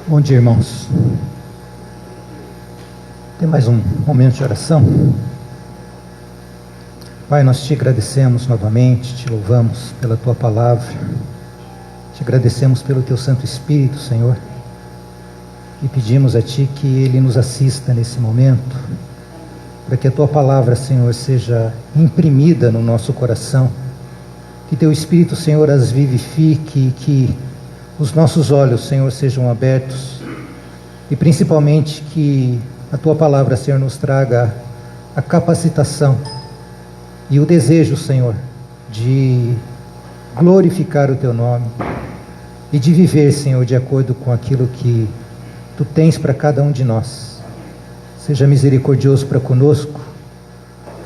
Bom dia, irmãos. Tem mais um momento de oração. Pai, nós te agradecemos novamente, te louvamos pela tua palavra, te agradecemos pelo teu Santo Espírito, Senhor, e pedimos a ti que ele nos assista nesse momento, para que a tua palavra, Senhor, seja imprimida no nosso coração, que teu Espírito, Senhor, as vivifique, que os nossos olhos, Senhor, sejam abertos, e principalmente que a tua palavra, Senhor, nos traga a capacitação e o desejo, Senhor, de glorificar o teu nome e de viver, Senhor, de acordo com aquilo que tu tens para cada um de nós. Seja misericordioso para conosco,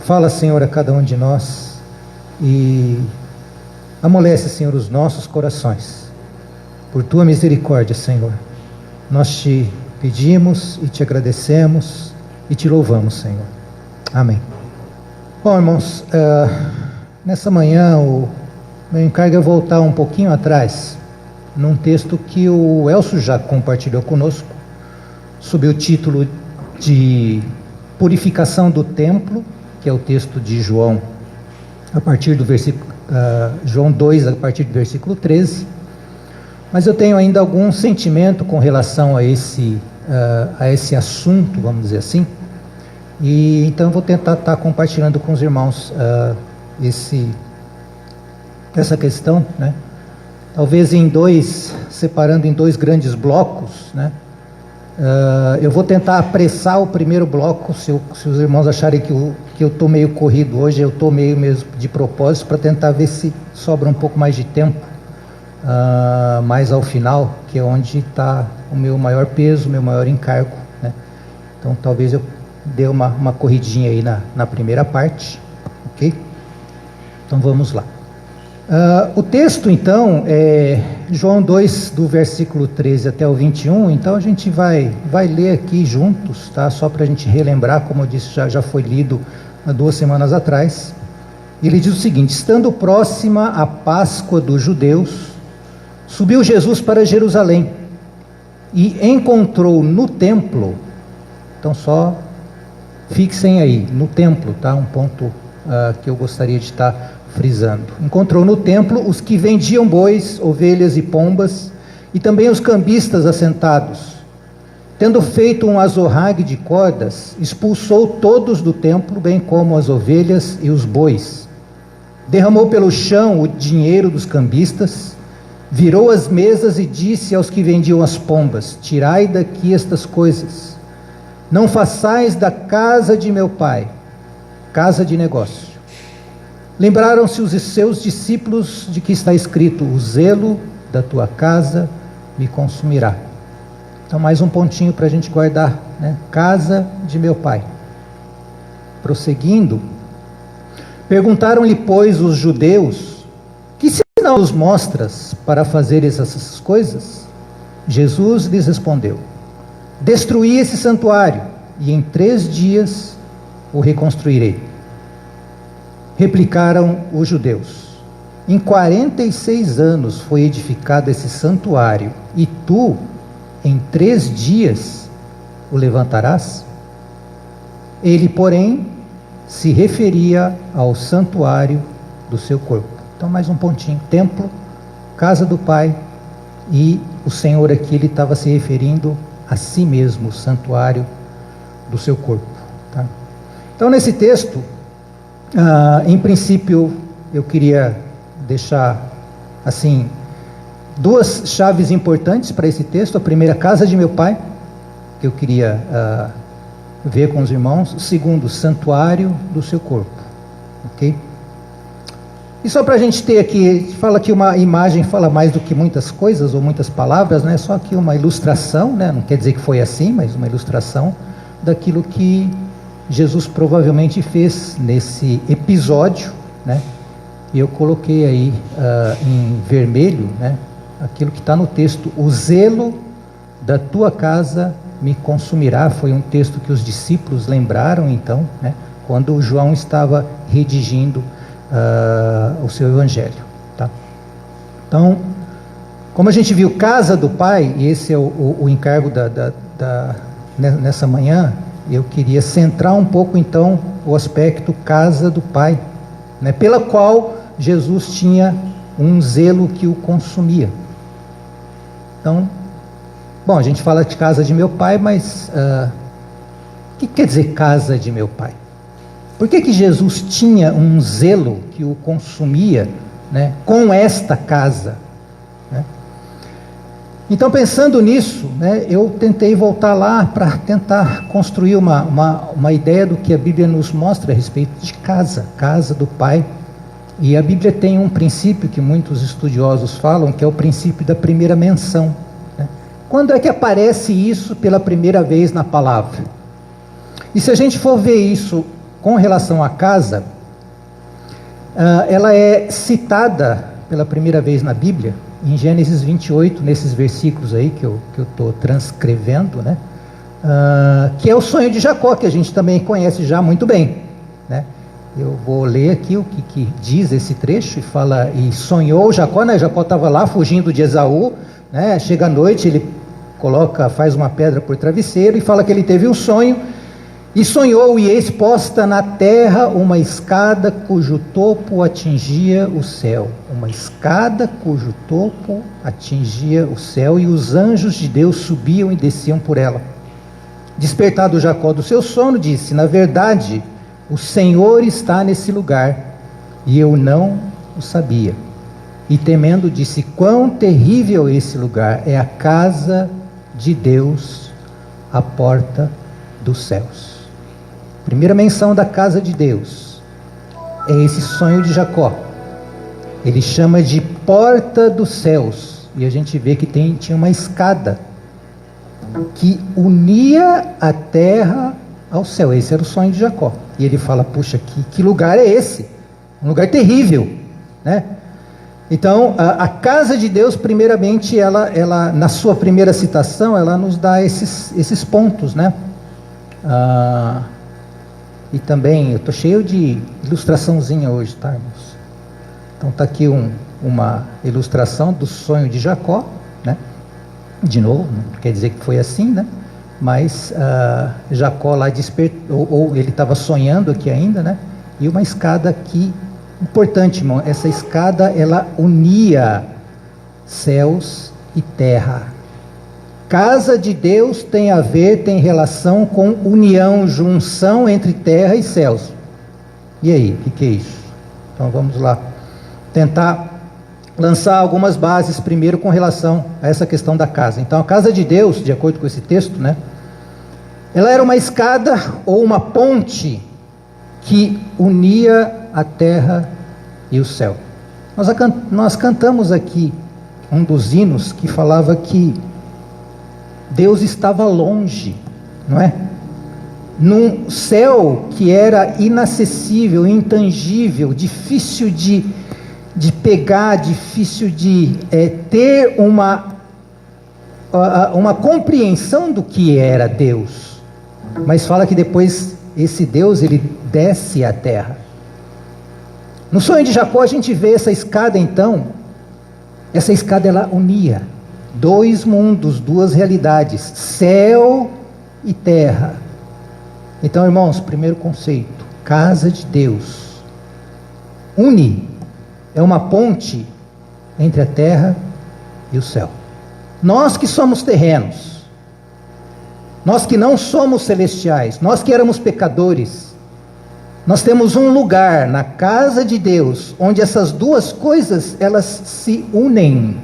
fala, Senhor, a cada um de nós e amolece, Senhor, os nossos corações. Por tua misericórdia, Senhor, nós te pedimos e te agradecemos e te louvamos, Senhor. Amém. Bom, irmãos, nessa manhã o meu encargo é voltar um pouquinho atrás, num texto que o Elcio já compartilhou conosco, sob o título de Purificação do Templo, que é o texto de João, a partir do versículo, João 2, a partir do versículo 13. Mas eu tenho ainda algum sentimento com relação a esse assunto, vamos dizer assim, e então eu vou tentar estar compartilhando com os irmãos essa questão, né? Talvez separando em dois grandes blocos, né? Eu vou tentar apressar o primeiro bloco, se os irmãos acharem que eu estou meio corrido hoje, eu estou meio mesmo de propósito, para tentar ver se sobra um pouco mais de tempo. Mais ao final, que é onde está o meu maior peso, o meu maior encargo, né? Então talvez eu dê uma corridinha aí na primeira parte, ok? Então vamos lá. O texto então é João 2, do versículo 13 até o 21, então a gente vai ler aqui juntos, tá? Só para a gente relembrar, como eu disse, já foi lido há 2 semanas atrás. Ele diz o seguinte: estando próxima a Páscoa dos judeus, subiu Jesus para Jerusalém e encontrou no templo, então só fixem aí, no templo, tá? Um ponto que eu gostaria de estar frisando. Encontrou no templo os que vendiam bois, ovelhas e pombas, e também os cambistas assentados. Tendo feito um azorrague de cordas, expulsou todos do templo, bem como as ovelhas e os bois. Derramou pelo chão o dinheiro dos cambistas, virou as mesas e disse aos que vendiam as pombas: tirai daqui estas coisas, não façais da casa de meu pai casa de negócio. Lembraram-se os seus discípulos de que está escrito: o zelo da tua casa me consumirá. Então mais um pontinho para a gente guardar, né? Casa de meu pai. Prosseguindo, perguntaram-lhe, pois, os judeus: que sinal nos mostras para fazer essas coisas? Jesus lhes respondeu: destruí esse santuário, e em 3 dias o reconstruirei. Replicaram os judeus: em 46 anos foi edificado esse santuário, e tu, em 3 dias, o levantarás? Ele, porém, se referia ao santuário do seu corpo. Então mais um pontinho: templo, casa do Pai, e o Senhor aqui, ele estava se referindo a si mesmo, o santuário do seu corpo, tá? Então nesse texto, em princípio, eu queria deixar assim 2 chaves importantes para esse texto. A primeira, casa de meu Pai, que eu queria ver com os irmãos. O segundo, santuário do seu corpo, ok? E só para a gente ter aqui, fala que uma imagem fala mais do que muitas coisas ou muitas palavras, né? Só que uma ilustração, né? Não quer dizer que foi assim, mas uma ilustração daquilo que Jesus provavelmente fez nesse episódio, né? E eu coloquei aí em vermelho, né? Aquilo que está no texto: o zelo da tua casa me consumirá. Foi um texto que os discípulos lembraram então, né? Quando João estava redigindo o seu evangelho, tá? Então, Como a gente viu, casa do Pai, e esse é o encargo nessa manhã, eu queria centrar um pouco então o aspecto casa do Pai, né, pela qual Jesus tinha um zelo que o consumia. Então, bom, a gente fala de casa de meu pai, mas o que quer dizer casa de meu pai? Por que Jesus tinha um zelo que o consumia, né, com esta casa? Né? Então, pensando nisso, né, eu tentei voltar lá para tentar construir uma ideia do que a Bíblia nos mostra a respeito de casa, casa do Pai. E a Bíblia tem um princípio que muitos estudiosos falam, que é o princípio da primeira menção. Né? Quando é que aparece isso pela primeira vez na palavra? E se a gente for ver isso com relação à casa, ela é citada pela primeira vez na Bíblia, em Gênesis 28, nesses versículos aí que eu estou transcrevendo, né? Que é o sonho de Jacó, que a gente também conhece já muito bem, né? Eu vou ler aqui o que diz esse trecho, e fala, e sonhou Jacó, né? Jacó estava lá fugindo de Esaú, né? Chega à noite, ele faz uma pedra por travesseiro, e fala que ele teve um sonho, e sonhou, e eis posta na terra uma escada cujo topo atingia o céu. Uma escada cujo topo atingia o céu, e os anjos de Deus subiam e desciam por ela. Despertado Jacó do seu sono, disse: na verdade, o Senhor está nesse lugar, e eu não o sabia. E temendo, disse: quão terrível esse lugar! É a casa de Deus, a porta dos céus. Primeira menção da casa de Deus é esse sonho de Jacó. Ele chama de porta dos céus, e a gente vê que tinha uma escada que unia a terra ao céu. Esse era o sonho de Jacó. E ele fala: puxa, que lugar é esse? Um lugar terrível, né? Então, a casa de Deus, primeiramente, ela na sua primeira citação, ela nos dá esses pontos, né? E também, eu estou cheio de ilustraçãozinha hoje, tá, irmãos? Então está aqui uma ilustração do sonho de Jacó, né? De novo, não quer dizer que foi assim, né? Mas Jacó lá despertou, ou ele estava sonhando aqui ainda, né? E uma escada aqui, importante, irmão, essa escada, ela unia céus e terra. Casa de Deus tem relação com união, junção entre terra e céus. E aí, o que é isso? Então vamos lá, tentar lançar algumas bases primeiro com relação a essa questão da casa. Então a casa de Deus, de acordo com esse texto, né? Ela era uma escada ou uma ponte que unia a terra e o céu. Nós cantamos aqui um dos hinos que falava que Deus estava longe, não é? Num céu que era inacessível, intangível, difícil de pegar, difícil de ter uma compreensão do que era Deus. Mas fala que depois esse Deus, ele desce à terra. No sonho de Jacó a gente vê essa escada, então, essa escada ela unia dois mundos, duas realidades, céu e terra. Então, irmãos, primeiro conceito, casa de Deus, une, é uma ponte entre a terra e o céu. Nós que somos terrenos, nós que não somos celestiais, nós que éramos pecadores, nós temos um lugar na casa de Deus, onde essas duas coisas, elas se unem.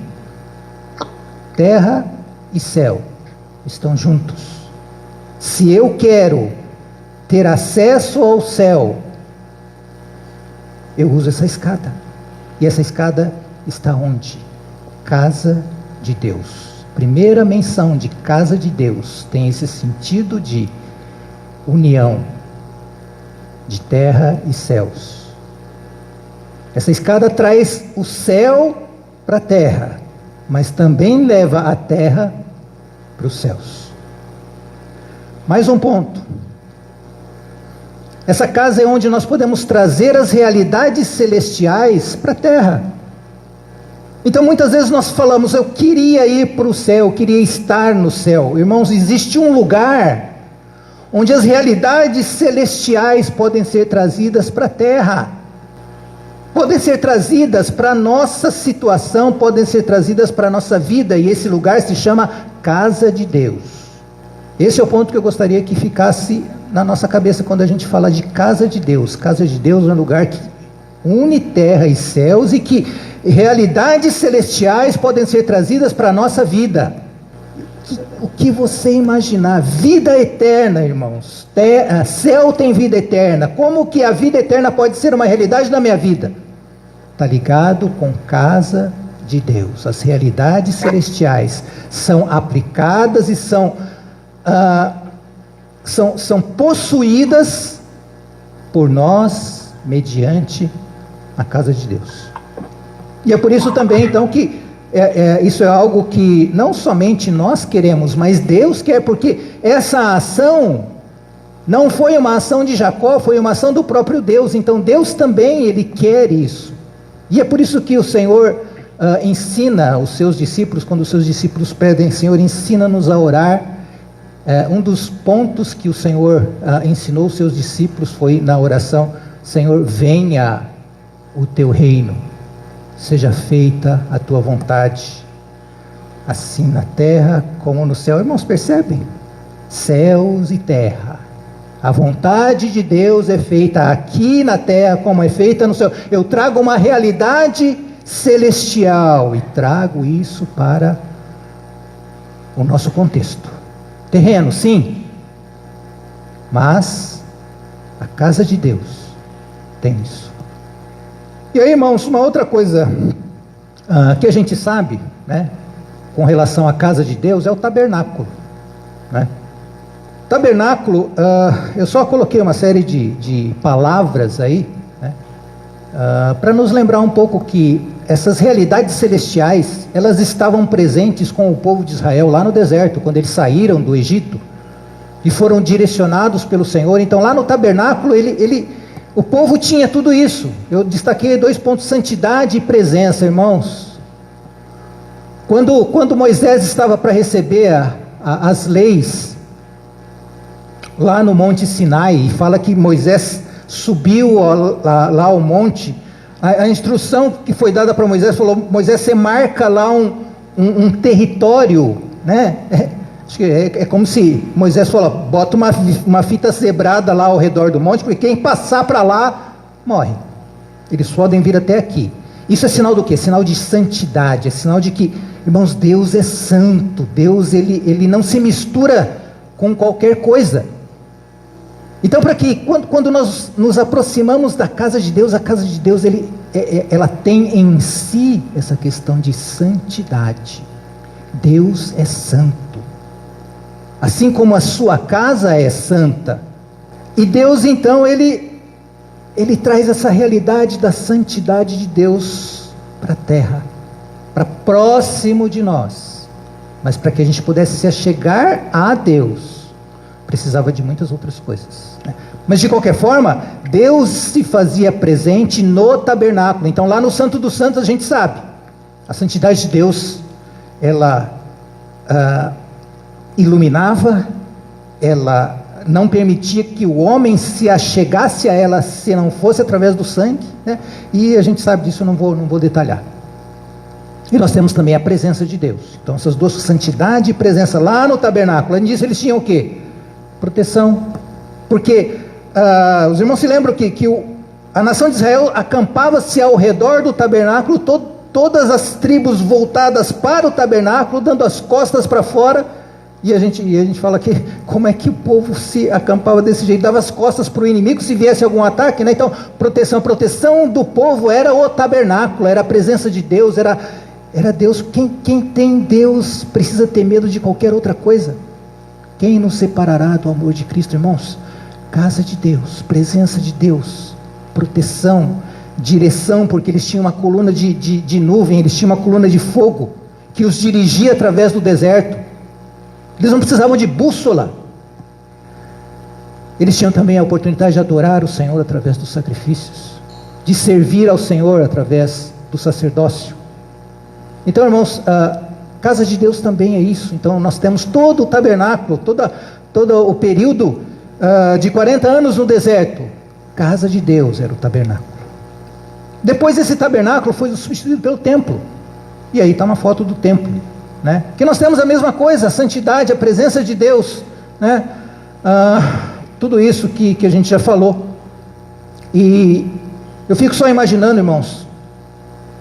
Terra e céu estão juntos. Se eu quero ter acesso ao céu, eu uso essa escada. E essa escada está onde? Casa de Deus. Primeira menção de casa de Deus tem esse sentido de união de terra e céus. Essa escada traz o céu para a terra, mas também leva a terra para os céus. Mais um ponto. Essa casa é onde nós podemos trazer as realidades celestiais para a terra. Então muitas vezes nós falamos, eu queria ir para o céu, eu queria estar no céu. Irmãos, existe um lugar onde as realidades celestiais podem ser trazidas para a terra, podem ser trazidas para a nossa situação, podem ser trazidas para a nossa vida, e esse lugar se chama casa de Deus. Esse é o ponto que eu gostaria que ficasse na nossa cabeça quando a gente fala de casa de Deus. Casa de Deus é um lugar que une terra e céus, e que realidades celestiais podem ser trazidas para a nossa vida. O que você imaginar, vida eterna, irmãos, céu tem vida eterna, como que a vida eterna pode ser uma realidade na minha vida? Está ligado com casa de Deus. As realidades celestiais são aplicadas e são possuídas por nós mediante a casa de Deus. E é por isso também então que isso é algo que não somente nós queremos, mas Deus quer, porque essa ação não foi uma ação de Jacó, foi uma ação do próprio Deus. Então Deus também, Ele quer isso. E é por isso que o Senhor ensina os seus discípulos, quando os seus discípulos pedem, Senhor, ensina-nos a orar. Um dos pontos que o Senhor ensinou os seus discípulos foi na oração: Senhor, venha o teu reino, seja feita a tua vontade, assim na terra como no céu. Irmãos, percebem? Céus e terra. A vontade de Deus é feita aqui na terra como é feita no céu. Eu trago uma realidade celestial e trago isso para o nosso contexto terreno, sim, mas a casa de Deus tem isso. E aí, irmãos, uma outra coisa que a gente sabe, né, com relação à casa de Deus, é o tabernáculo, né? Tabernáculo, eu só coloquei uma série de palavras aí, né, para nos lembrar um pouco que essas realidades celestiais, elas estavam presentes com o povo de Israel lá no deserto, quando eles saíram do Egito e foram direcionados pelo Senhor. Então lá no tabernáculo, o povo tinha tudo isso. Eu destaquei 2 pontos: santidade e presença, irmãos. Quando Moisés estava para receber as leis lá no Monte Sinai, e fala que Moisés subiu lá ao monte, a instrução que foi dada para Moisés falou: Moisés, você marca lá um território, né? Acho que é como se Moisés falou: bota uma fita zebrada lá ao redor do monte, porque quem passar para lá morre. Eles podem vir até aqui. Isso é sinal do quê? Sinal de santidade, é sinal de que, irmãos, Deus é santo. Deus, ele não se mistura com qualquer coisa. Então, para que quando nós nos aproximamos da casa de Deus, a casa de Deus ela tem em si essa questão de santidade. Deus é santo, assim como a sua casa é santa. E Deus então ele traz essa realidade da santidade de Deus para a terra, para próximo de nós. Mas para que a gente pudesse se achegar a Deus, precisava de muitas outras coisas, né? Mas de qualquer forma, Deus se fazia presente no tabernáculo. Então lá no Santo dos Santos a gente sabe, a santidade de Deus, ela iluminava, ela não permitia que o homem se achegasse a ela se não fosse através do sangue, né? E a gente sabe disso, eu não vou detalhar. E nós temos também a presença de Deus. Então essas duas, santidade e presença, lá no tabernáculo. Além disso, eles tinham o quê? Proteção. Porque os irmãos se lembram que a nação de Israel acampava-se ao redor do tabernáculo, todas as tribos voltadas para o tabernáculo, dando as costas para fora. E a gente fala que como é que o povo se acampava desse jeito? Dava as costas para o inimigo se viesse algum ataque, né? Então, proteção do povo era o tabernáculo, era a presença de Deus, era Deus. Quem tem Deus precisa ter medo de qualquer outra coisa. Quem nos separará do amor de Cristo, irmãos? Casa de Deus, presença de Deus, proteção, direção, porque eles tinham uma coluna de nuvem, eles tinham uma coluna de fogo que os dirigia através do deserto. Eles não precisavam de bússola. Eles tinham também a oportunidade de adorar o Senhor através dos sacrifícios, de servir ao Senhor através do sacerdócio. Então, irmãos, a casa de Deus também é isso. Então, nós temos todo o tabernáculo, todo o período de 40 anos no deserto. Casa de Deus era o tabernáculo. Depois esse tabernáculo foi substituído pelo templo. E aí está uma foto do templo, né? Que nós temos a mesma coisa, a santidade, a presença de Deus, né? Tudo isso que a gente já falou. E eu fico só imaginando, irmãos,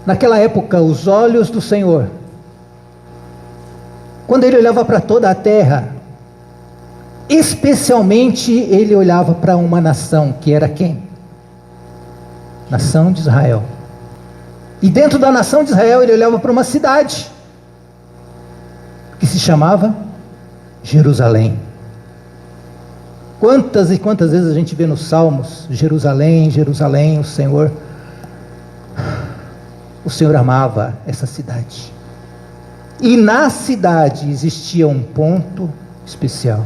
naquela época, os olhos do Senhor, quando Ele olhava para toda a terra, especialmente Ele olhava para uma nação, que era quem? Nação de Israel. E dentro da nação de Israel, Ele olhava para uma cidade, que se chamava Jerusalém. Quantas e quantas vezes a gente vê nos Salmos, Jerusalém, Jerusalém, o Senhor amava essa cidade. E na cidade existia um ponto especial,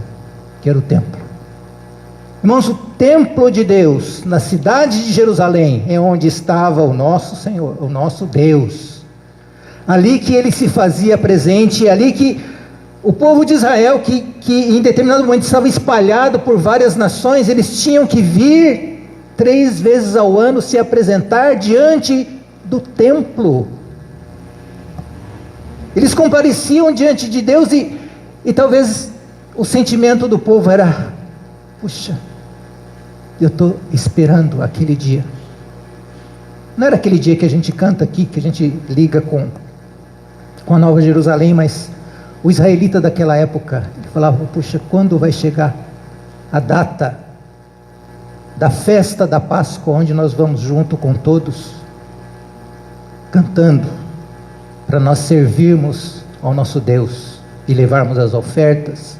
que era o templo. Irmãos, o templo de Deus, na cidade de Jerusalém, é onde estava o nosso Senhor, o nosso Deus. Ali que Ele se fazia presente, ali que o povo de Israel, que em determinado momento estava espalhado por várias nações, eles tinham que vir 3 vezes ao ano se apresentar diante do templo. Eles compareciam diante de Deus e talvez o sentimento do povo era: puxa, eu estou esperando aquele dia. Não era aquele dia que a gente canta aqui, que a gente liga com a Nova Jerusalém, mas o israelita daquela época, ele falava: puxa, quando vai chegar a data da festa da Páscoa, onde nós vamos junto com todos, cantando, para nós servirmos ao nosso Deus e levarmos as ofertas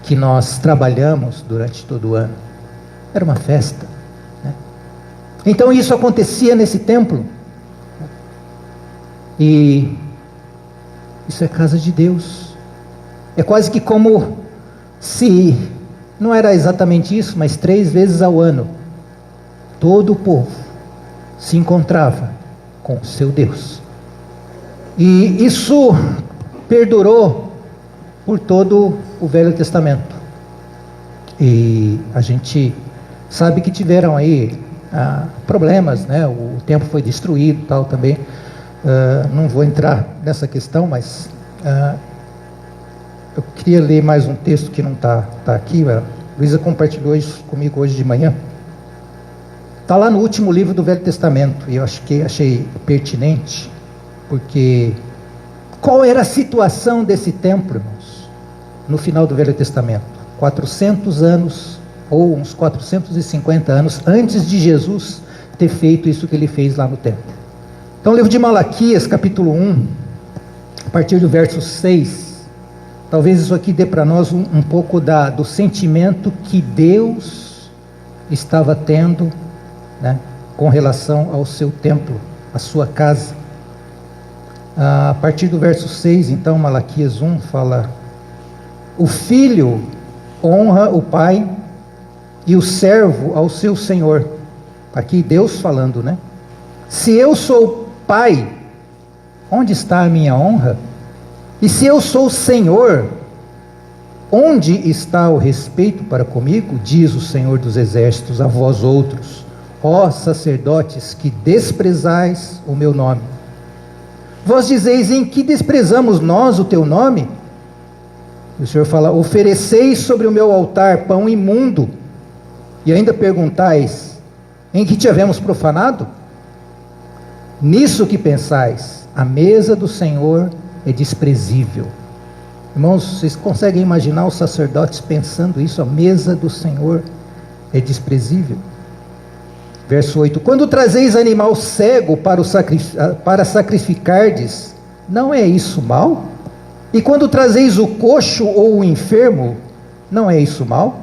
que nós trabalhamos durante todo o ano. Era uma festa, né? Então isso acontecia nesse templo, e isso é casa de Deus. É quase que como se, não era exatamente isso, mas 3 vezes ao ano, todo o povo se encontrava com o seu Deus. E isso perdurou por todo o Velho Testamento. E a gente sabe que tiveram aí problemas, né? O templo foi destruído e tal também. Não vou entrar nessa questão, mas eu queria ler mais um texto que não está aqui. A Luísa compartilhou isso comigo hoje de manhã. Está lá no último livro do Velho Testamento, e eu achei pertinente, porque qual era a situação desse templo, irmãos, no final do Velho Testamento? 400 anos, ou uns 450 anos, antes de Jesus ter feito isso que Ele fez lá no templo. Então, o livro de Malaquias, capítulo 1, a partir do verso 6, talvez isso aqui dê para nós um pouco do sentimento que Deus estava tendo, né, com relação ao seu templo, a sua casa. A partir do verso 6, então, Malaquias 1 fala: o filho honra o pai e o servo ao seu senhor. Aqui Deus falando, né? Se eu sou pai, onde está a minha honra? E se eu sou senhor, onde está o respeito para comigo? Diz o Senhor dos Exércitos a vós outros, ó sacerdotes, que desprezais o meu nome. Vós dizeis: em que desprezamos nós o teu nome? E o Senhor fala: ofereceis sobre o meu altar pão imundo, e ainda perguntais: em que te havemos profanado? Nisso que pensais, a mesa do Senhor é desprezível. Irmãos, vocês conseguem imaginar os sacerdotes pensando isso? A mesa do Senhor é desprezível. Verso 8: quando trazeis animal cego para sacrificardes, não é isso mal? E quando trazeis o coxo ou o enfermo, não é isso mal?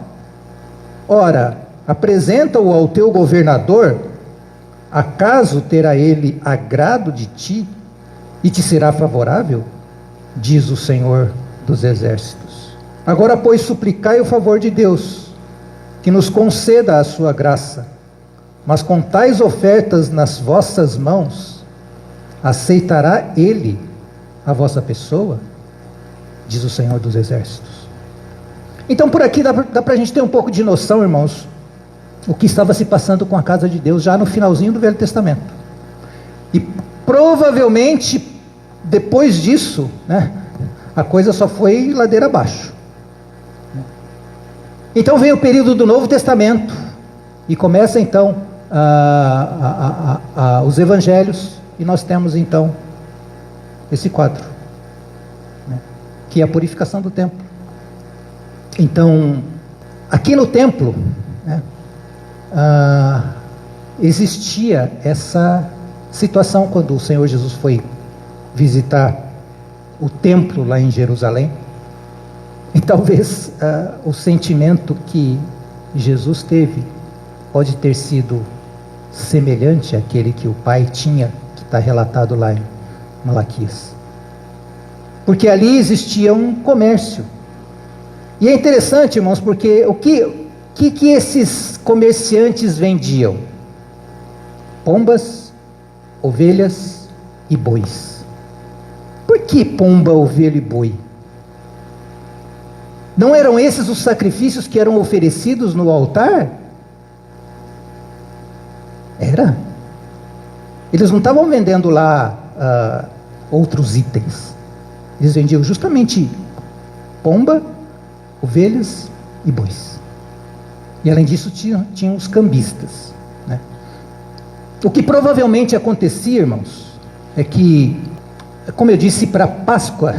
Ora, apresenta-o ao teu governador, acaso terá ele agrado de ti e te será favorável? Diz o Senhor dos Exércitos. Agora, pois, suplicai o favor de Deus, que nos conceda a sua graça. Mas com tais ofertas nas vossas mãos, aceitará Ele a vossa pessoa, diz o Senhor dos Exércitos. Então por aqui dá para a gente ter um pouco de noção, irmãos, o que estava se passando com a casa de Deus já no finalzinho do Velho Testamento. E provavelmente depois disso, né, a coisa só foi ladeira abaixo. Então vem o período do Novo Testamento e começa então os evangelhos, e nós temos então esse quadro, né, que é a purificação do templo. Então aqui no templo, né, existia essa situação quando o Senhor Jesus foi visitar o templo lá em Jerusalém. E talvez o sentimento que Jesus teve pode ter sido semelhante àquele que o Pai tinha, que está relatado lá em Malaquias. Porque ali existia um comércio. E é interessante, irmãos, porque o que esses comerciantes vendiam? Pombas, ovelhas e bois. Por que pomba, ovelha e boi? Não eram esses os sacrifícios que eram oferecidos no altar? Era. Eles não estavam vendendo lá outros itens. Eles vendiam justamente pomba, ovelhas e bois. E além disso tinham os cambistas, né? O que provavelmente acontecia, irmãos, é que, como eu disse, para Páscoa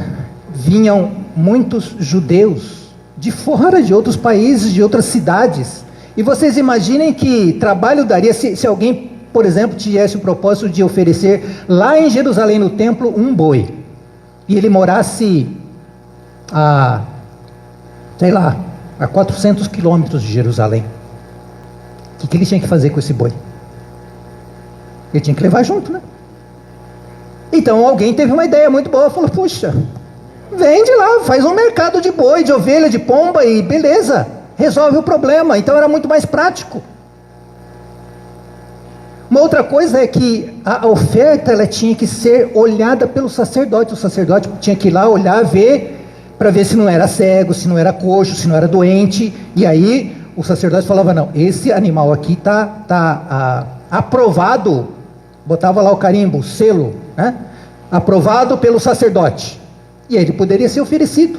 vinham muitos judeus de fora, de outros países, de outras cidades. E vocês imaginem que trabalho daria se alguém, por exemplo, tivesse o propósito de oferecer lá em Jerusalém, no templo, um boi, e ele morasse a 400 quilômetros de Jerusalém. O que ele tinha que fazer com esse boi? Ele tinha que levar junto, né? Então alguém teve uma ideia muito boa, falou: puxa, vende lá, faz um mercado de boi, de ovelha, de pomba e beleza, resolve o problema. Então era muito mais prático. Uma outra coisa é que a oferta ela tinha que ser olhada pelo sacerdote. O sacerdote tinha que ir lá olhar, ver, para ver se não era cego, se não era coxo, se não era doente. E aí o sacerdote falava: não, esse animal aqui está aprovado. Botava lá o carimbo, o selo, né? Aprovado pelo sacerdote. E aí ele poderia ser oferecido.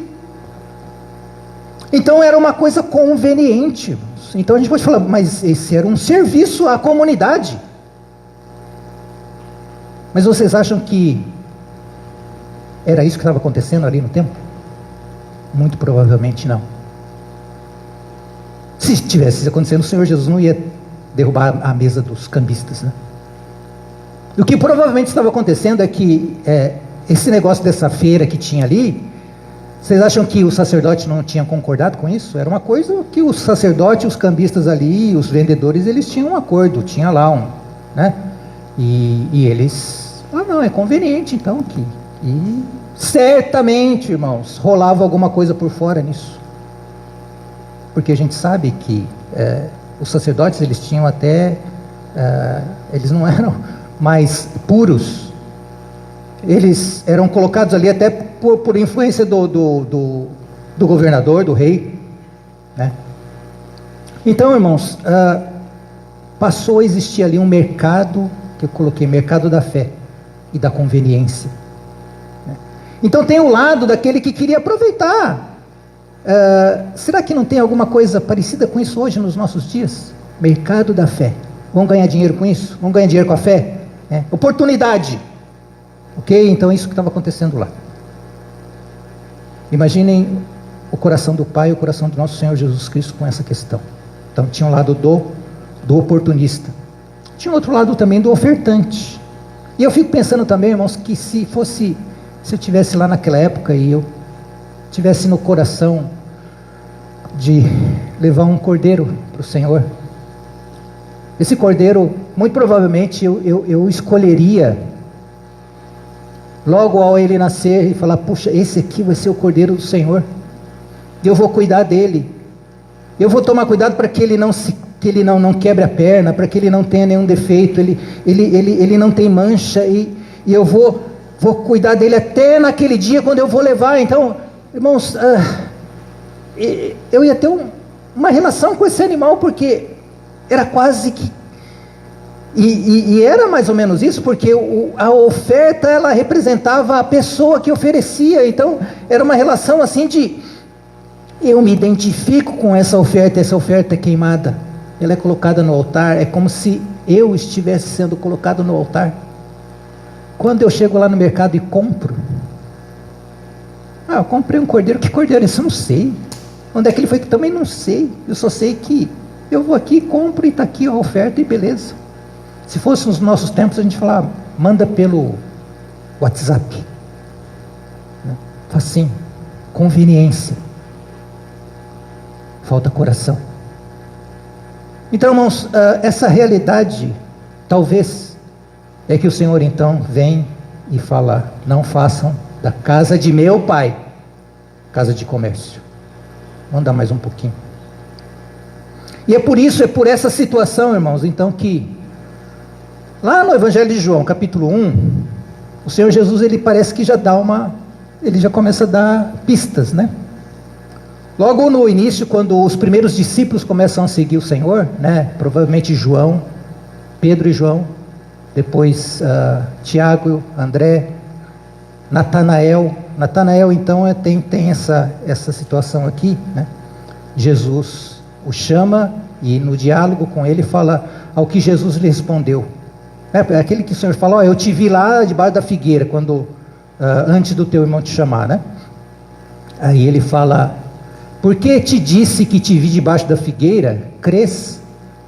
Então era uma coisa conveniente. Então a gente pode falar: mas esse era um serviço à comunidade. Mas vocês acham que era isso que estava acontecendo ali no templo? Muito provavelmente não. Se tivesse acontecendo, o Senhor Jesus não ia derrubar a mesa dos cambistas, né? O que provavelmente estava acontecendo é que esse negócio dessa feira que tinha ali, vocês acham que o sacerdote não tinha concordado com isso? Era uma coisa que o sacerdote, os cambistas ali, os vendedores, eles tinham um acordo, tinha lá né? E eles, não, é conveniente então que... E certamente, irmãos, rolava alguma coisa por fora nisso. Porque a gente sabe que os sacerdotes, eles tinham até... eles não eram mais puros. Eles eram colocados ali até por influência do governador, do rei, né? Então, irmãos, passou a existir ali um mercado, que eu coloquei, mercado da fé e da conveniência, né? Então tem o lado daquele que queria aproveitar. Será que não tem alguma coisa parecida com isso hoje nos nossos dias? Mercado da fé. Vamos ganhar dinheiro com isso? Vamos ganhar dinheiro com a fé? Oportunidade. Ok? Então é isso que estava acontecendo lá. Imaginem o coração do Pai e o coração do nosso Senhor Jesus Cristo com essa questão. Então tinha um lado do oportunista, tinha outro lado também do ofertante. E eu fico pensando também, irmãos, que se eu estivesse lá naquela época e eu tivesse no coração de levar um cordeiro para o Senhor, esse cordeiro, muito provavelmente eu escolheria logo ao ele nascer e falar: puxa, esse aqui vai ser o cordeiro do Senhor, eu vou cuidar dele, eu vou tomar cuidado para que ele não quebre a perna, para que ele não tenha nenhum defeito, ele não tem mancha, e eu vou vou cuidar dele até naquele dia quando eu vou levar. Então, irmãos, eu ia ter uma relação com esse animal, porque era quase que... E era mais ou menos isso, porque a oferta, ela representava a pessoa que oferecia. Então, era uma relação assim de... Eu me identifico com essa oferta é queimada. Ela é colocada no altar, é como se eu estivesse sendo colocado no altar. Quando eu chego lá no mercado e compro, eu comprei um cordeiro. Que cordeiro? Isso eu não sei. Onde é que ele foi? Que também não sei. Eu só sei que eu vou aqui, compro e está aqui a oferta e beleza. Se fosse nos nossos tempos, a gente falava, manda pelo WhatsApp. Facinho, conveniência. Falta coração. Então, irmãos, essa realidade, talvez, é que o Senhor então vem e fala, não façam da casa de meu pai casa de comércio. Vamos dar mais um pouquinho. E é por isso, é por essa situação, irmãos, então que lá no Evangelho de João, capítulo 1, o Senhor Jesus, ele parece que já ele já começa a dar pistas, né? Logo no início, quando os primeiros discípulos começam a seguir o Senhor, né? Provavelmente João, Pedro e João, depois Tiago, André, Natanael. Natanael então tem essa situação aqui, né? Jesus o chama e no diálogo com ele fala ao que Jesus lhe respondeu. É aquele que o Senhor fala, eu te vi lá debaixo da figueira, antes do teu irmão te chamar, né? Aí ele fala, por que te disse que te vi debaixo da figueira? Crês,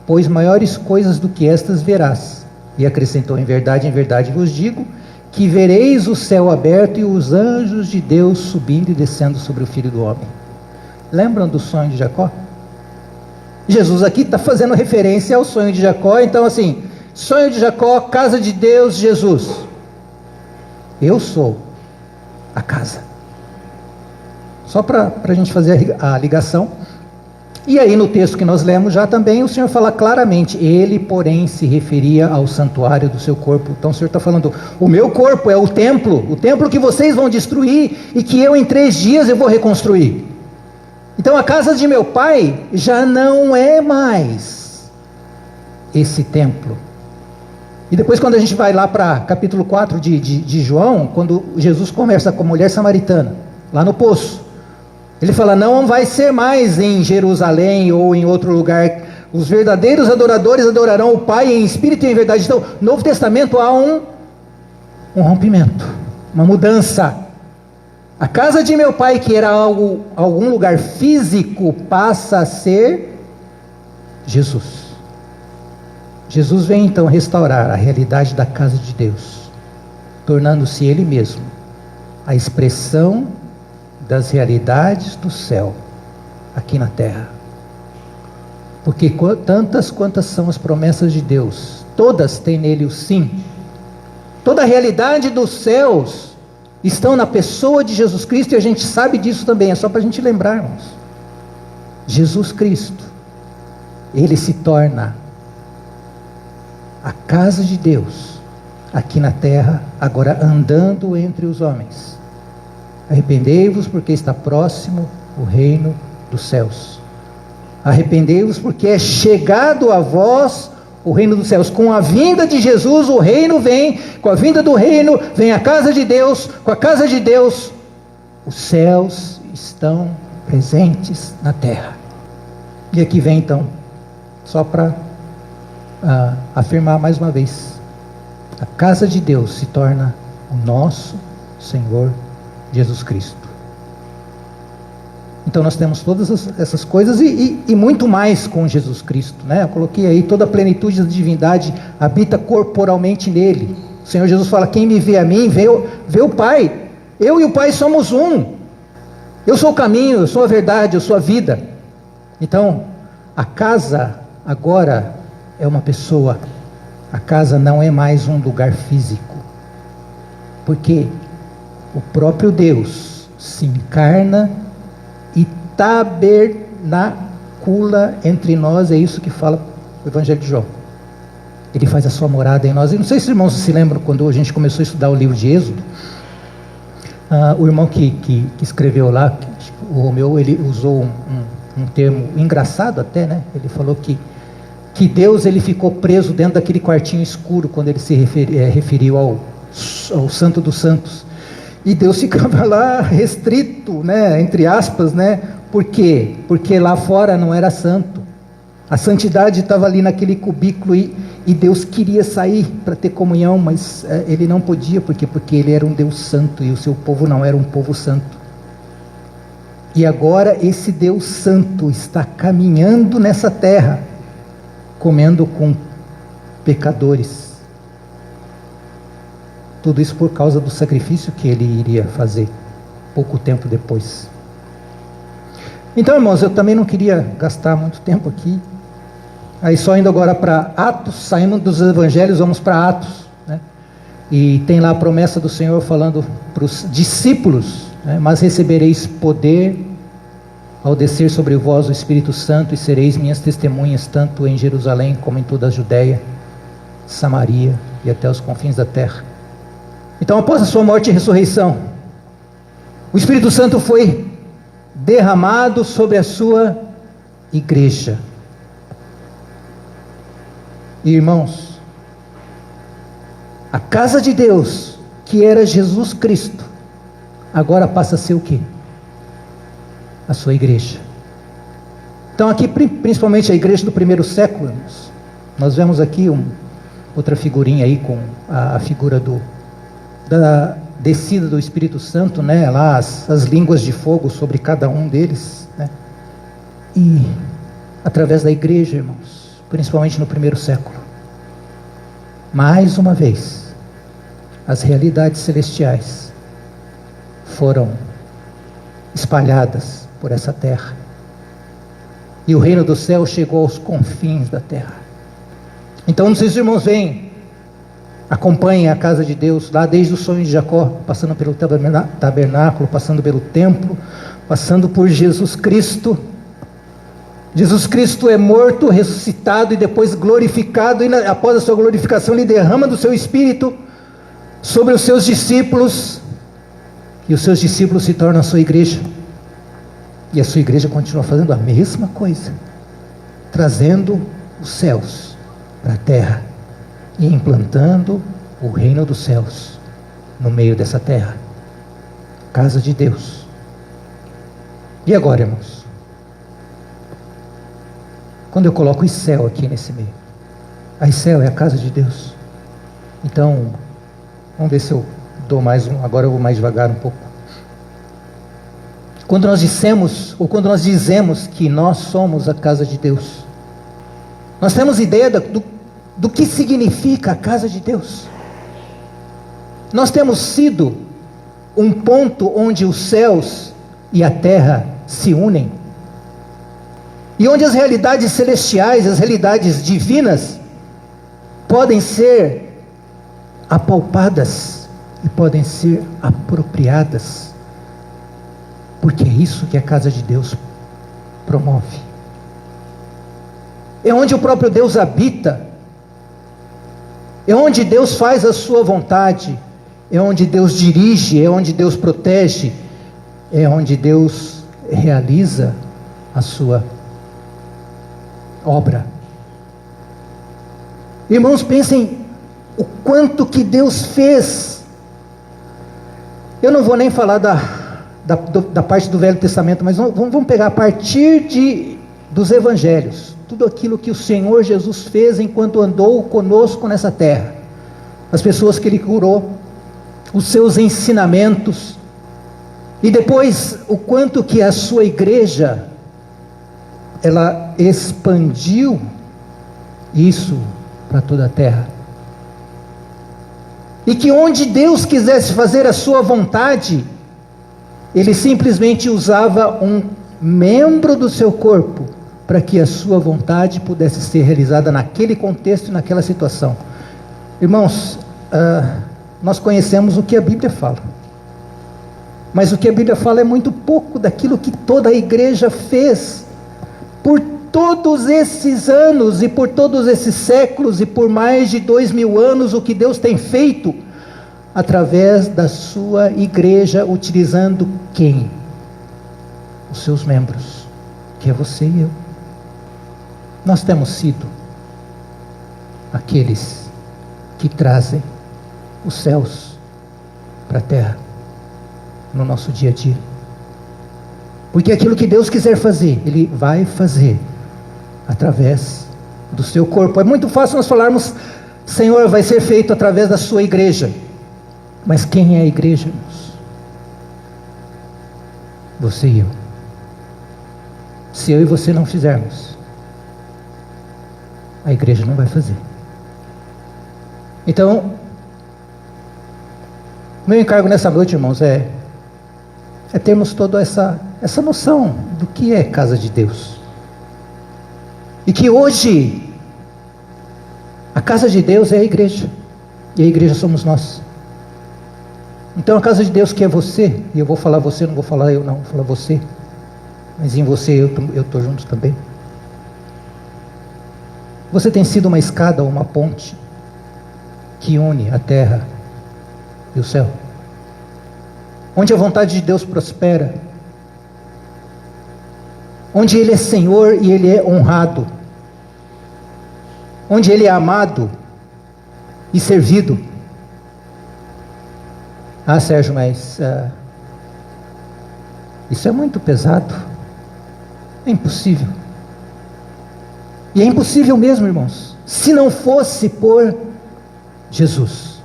pois maiores coisas do que estas verás. E acrescentou, em verdade vos digo, que vereis o céu aberto e os anjos de Deus subindo e descendo sobre o Filho do Homem. Lembram do sonho de Jacó? Jesus aqui está fazendo referência ao sonho de Jacó. Então assim, sonho de Jacó, casa de Deus, Jesus. Eu sou a casa. Só para a gente fazer a ligação. E aí no texto que nós lemos já também o Senhor fala claramente, ele porém se referia ao santuário do seu corpo. Então o Senhor está falando, o meu corpo é o templo que vocês vão destruir e que eu em 3 dias eu vou reconstruir. Então a casa de meu pai já não é mais esse templo. E depois quando a gente vai lá para capítulo 4 de João, quando Jesus conversa com a mulher samaritana, lá no poço, ele fala, não vai ser mais em Jerusalém ou em outro lugar, os verdadeiros adoradores adorarão o Pai em espírito e em verdade. Então, no Novo Testamento há um rompimento, uma mudança. A casa de meu pai, que era algum lugar físico, passa a ser Jesus. Jesus vem então restaurar a realidade da casa de Deus, tornando-se Ele mesmo a expressão das realidades do céu aqui na terra. Porque tantas quantas são as promessas de Deus, todas têm nele o sim. Toda a realidade dos céus estão na pessoa de Jesus Cristo, e a gente sabe disso também, é só para a gente lembrarmos. Jesus Cristo, Ele se torna a casa de Deus aqui na terra, agora andando entre os homens. Arrependei-vos porque está próximo o reino dos céus. Arrependei-vos porque é chegado a vós o reino dos céus. Com a vinda de Jesus o reino vem, com a vinda do reino vem a casa de Deus, com a casa de Deus os céus estão presentes na terra. E aqui vem então, só para afirmar mais uma vez, a casa de Deus se torna o nosso Senhor Jesus Cristo. Então nós temos todas essas coisas e muito mais com Jesus Cristo, né? Eu coloquei aí, toda a plenitude da divindade habita corporalmente nele. O Senhor Jesus fala, quem me vê a mim, vê o Pai. Eu e o Pai somos um. Eu sou o caminho, eu sou a verdade, eu sou a vida. Então, a casa agora é uma pessoa. A casa não é mais um lugar físico. Porque o próprio Deus se encarna e tabernacula entre nós, é isso que fala o Evangelho de João. Ele faz a sua morada em nós. Eu não sei se os irmãos se lembram, quando a gente começou a estudar o livro de Êxodo, o irmão que escreveu lá, o Romeu, ele usou um termo engraçado até, né? Ele falou que Deus, ele ficou preso dentro daquele quartinho escuro quando ele se referiu ao Santo dos Santos. E Deus ficava lá restrito, né? Entre aspas, né? Por quê? Porque lá fora não era santo. A santidade estava ali naquele cubículo e Deus queria sair para ter comunhão, mas ele não podia, porque ele era um Deus santo e o seu povo não era um povo santo. E agora esse Deus santo está caminhando nessa terra, comendo com pecadores. Tudo isso por causa do sacrifício que ele iria fazer pouco tempo depois. Então, irmãos, eu também não queria gastar muito tempo aqui. Aí só indo agora para Atos, saímos dos evangelhos, vamos para Atos, né? E tem lá a promessa do Senhor falando para os discípulos, né? Mas recebereis poder ao descer sobre vós o Espírito Santo, e sereis minhas testemunhas, tanto em Jerusalém como em toda a Judéia, Samaria e até os confins da terra. Então, após a sua morte e ressurreição, o Espírito Santo foi derramado sobre a sua igreja. E, irmãos, a casa de Deus, que era Jesus Cristo, agora passa a ser o quê? A sua igreja. Então aqui, principalmente a igreja do primeiro século, irmãos, nós vemos aqui outra figurinha aí com a figura da descida do Espírito Santo, né? Lá as línguas de fogo sobre cada um deles, né? E através da igreja, irmãos, principalmente no primeiro século, mais uma vez, as realidades celestiais foram espalhadas por essa terra, e o reino do céu chegou aos confins da terra. Então, não sei se os irmãos veem, acompanhem a casa de Deus, lá desde o sonho de Jacó, passando pelo tabernáculo, passando pelo templo, passando por Jesus Cristo. Jesus Cristo é morto, ressuscitado e depois glorificado, e após a sua glorificação ele derrama do seu Espírito sobre os seus discípulos, e os seus discípulos se tornam a sua igreja, e a sua igreja continua fazendo a mesma coisa, trazendo os céus para a terra e implantando o reino dos céus no meio dessa terra, casa de Deus. E agora, irmãos, quando eu coloco o céu aqui nesse meio, a céu é a casa de Deus. Então, vamos ver se eu dou mais agora eu vou mais devagar um pouco. Quando nós dizemos que nós somos a casa de Deus, nós temos ideia do que significa a casa de Deus. Nós temos sido um ponto onde os céus e a terra se unem, e onde as realidades celestiais, as realidades divinas, podem ser apalpadas e podem ser apropriadas, porque é isso que a casa de Deus promove. É onde o próprio Deus habita, é onde Deus faz a sua vontade, é onde Deus dirige, é onde Deus protege, é onde Deus realiza a sua obra. Irmãos, pensem o quanto que Deus fez. Eu não vou nem falar da parte do Velho Testamento, mas vamos pegar a partir dos Evangelhos, tudo aquilo que o Senhor Jesus fez enquanto andou conosco nessa terra, as pessoas que Ele curou, os seus ensinamentos, e depois o quanto que a sua igreja, ela expandiu isso para toda a terra, e que onde Deus quisesse fazer a sua vontade, Ele simplesmente usava um membro do seu corpo, para que a sua vontade pudesse ser realizada naquele contexto e naquela situação. Irmãos, nós conhecemos o que a Bíblia fala, mas o que a Bíblia fala é muito pouco daquilo que toda a igreja fez por todos esses anos, e por todos esses séculos, e por mais de 2000 anos, o que Deus tem feito, através da sua igreja, utilizando quem? Os seus membros, que é você e eu. Nós temos sido aqueles que trazem os céus para a terra, no nosso dia a dia. Porque aquilo que Deus quiser fazer, Ele vai fazer, através do seu corpo. É muito fácil nós falarmos, Senhor, vai ser feito através da sua igreja. Mas quem é a igreja, irmãos? Você e eu. Se eu e você não fizermos, a igreja não vai fazer. Então, meu encargo nessa noite, irmãos, é termos toda essa noção do que é casa de Deus. E que hoje, a casa de Deus é a igreja. E a igreja somos nós. Então a casa de Deus que é você, e eu vou falar você, não vou falar eu não, vou falar você. Mas em você eu estou junto também. Você tem sido uma escada ou uma ponte que une a terra e o céu. Onde a vontade de Deus prospera. Onde Ele é Senhor e Ele é honrado. Onde Ele é amado e servido. Ah, Sérgio, mas isso é muito pesado. É impossível. E é impossível mesmo, irmãos, se não fosse por Jesus.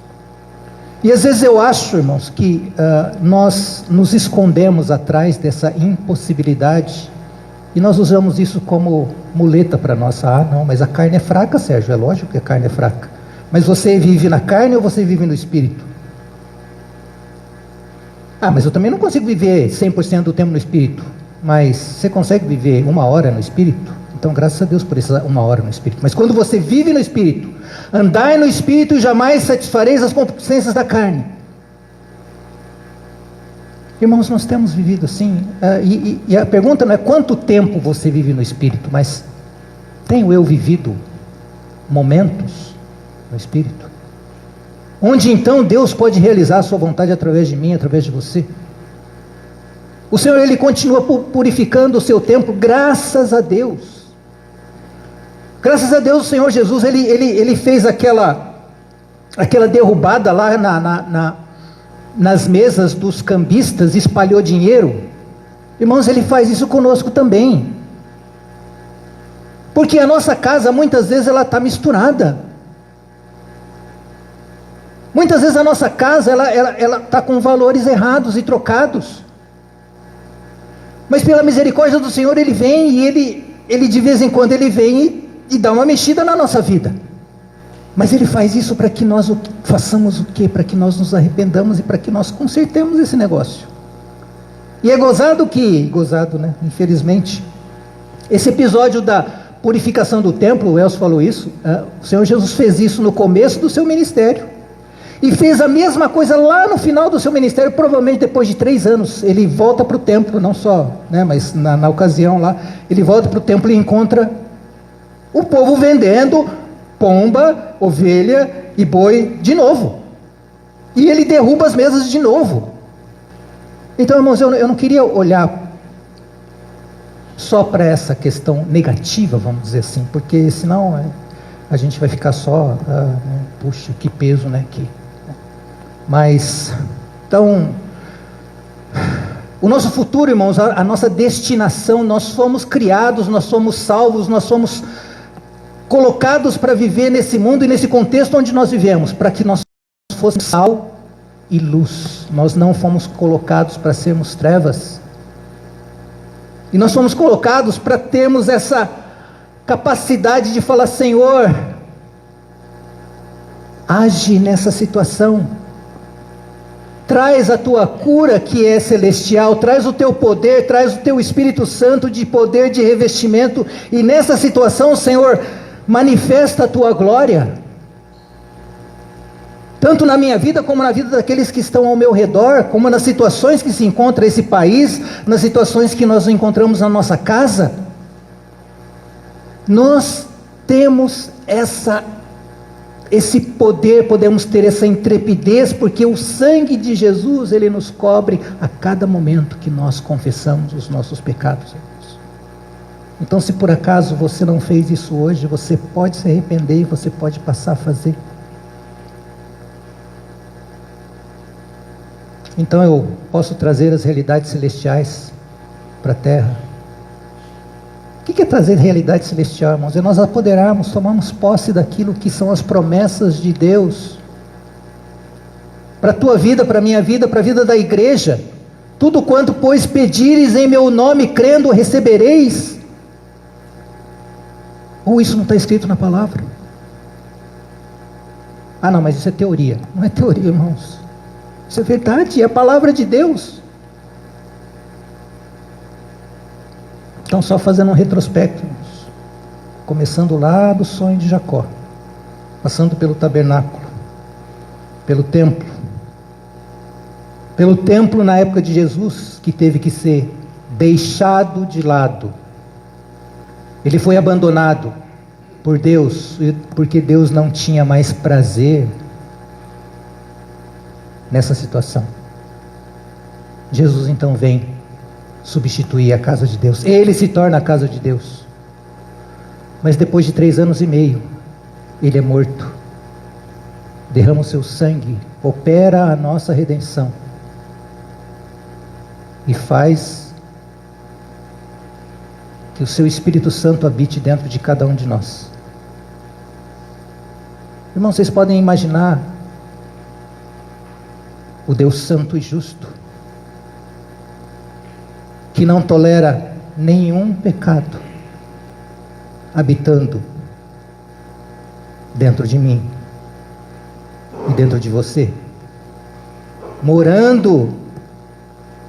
E às vezes eu acho, irmãos, que nós nos escondemos atrás dessa impossibilidade e nós usamos isso como muleta para nós. Ah, não, mas a carne é fraca, Sérgio. É lógico que a carne é fraca. Mas você vive na carne ou você vive no Espírito? Ah, mas eu também não consigo viver 100% do tempo no Espírito. Mas você consegue viver 1 hora no Espírito? Então graças a Deus por essa 1 hora no Espírito. Mas quando você vive no Espírito, andai no Espírito e jamais satisfareis as concupiscências da carne. Irmãos, nós temos vivido assim, e a pergunta não é quanto tempo você vive no Espírito, mas tenho eu vivido momentos no Espírito? Onde então Deus pode realizar a sua vontade através de mim, através de você? O Senhor, Ele continua purificando o seu templo, graças a Deus. Graças a Deus o Senhor Jesus, Ele fez aquela derrubada lá nas mesas dos cambistas, espalhou dinheiro. Irmãos, Ele faz isso conosco também. Porque a nossa casa, muitas vezes, ela está misturada. Muitas vezes a nossa casa, ela está com valores errados e trocados. Mas pela misericórdia do Senhor, Ele vem e Ele de vez em quando Ele vem e dá uma mexida na nossa vida. Mas Ele faz isso para que nós façamos o quê? Para que nós nos arrependamos e para que nós consertemos esse negócio. E é gozado, né? Infelizmente, esse episódio da purificação do templo, o Elcio falou isso, o Senhor Jesus fez isso no começo do seu ministério. E fez a mesma coisa lá no final do seu ministério, provavelmente depois de 3 anos, ele volta para o templo, não só, né, mas na ocasião lá, ele volta para o templo e encontra o povo vendendo pomba, ovelha e boi de novo. E ele derruba as mesas de novo. Então, irmãos, eu não queria olhar só para essa questão negativa, vamos dizer assim, porque senão a gente vai ficar só, puxa, que peso, né, que... Mas, então, o nosso futuro, irmãos, a nossa destinação, nós somos criados, nós somos salvos, nós somos colocados para viver nesse mundo e nesse contexto onde nós vivemos, para que nós fossemos sal e luz. Nós não fomos colocados para sermos trevas. E nós fomos colocados para termos essa capacidade de falar, Senhor, age nessa situação. Traz a tua cura que é celestial, traz o teu poder, traz o teu Espírito Santo de poder, de revestimento, e nessa situação, Senhor, manifesta a tua glória, tanto na minha vida, como na vida daqueles que estão ao meu redor, como nas situações que se encontra esse país, nas situações que nós encontramos na nossa casa. Nós temos esse poder, podemos ter essa intrepidez, porque o sangue de Jesus, ele nos cobre a cada momento que nós confessamos os nossos pecados, irmãos. Então, se por acaso você não fez isso hoje, você pode se arrepender e você pode passar a fazer. Então eu posso trazer as realidades celestiais para a terra. O que é trazer realidade celestial, irmãos? É nós apoderarmos, tomarmos posse daquilo que são as promessas de Deus para a tua vida, para a minha vida, para a vida da igreja. Tudo quanto, pois, pedires em meu nome, crendo, recebereis. Ou isso não está escrito na palavra? Ah não, mas isso é teoria. Não é teoria, irmãos. Isso é verdade, é a palavra de Deus. Então, só fazendo um retrospecto, irmãos. Começando lá do sonho de Jacó, passando pelo tabernáculo, pelo templo na época de Jesus, que teve que ser deixado de lado. Ele foi abandonado por Deus, porque Deus não tinha mais prazer nessa situação. Jesus então vem substituir a casa de Deus. Ele se torna a casa de Deus. Mas depois de 3 anos e meio, ele é morto. Derrama o seu sangue, opera a nossa redenção e faz que o seu Espírito Santo habite dentro de cada um de nós. Irmãos, vocês podem imaginar o Deus santo e justo, que não tolera nenhum pecado, habitando dentro de mim e dentro de você, morando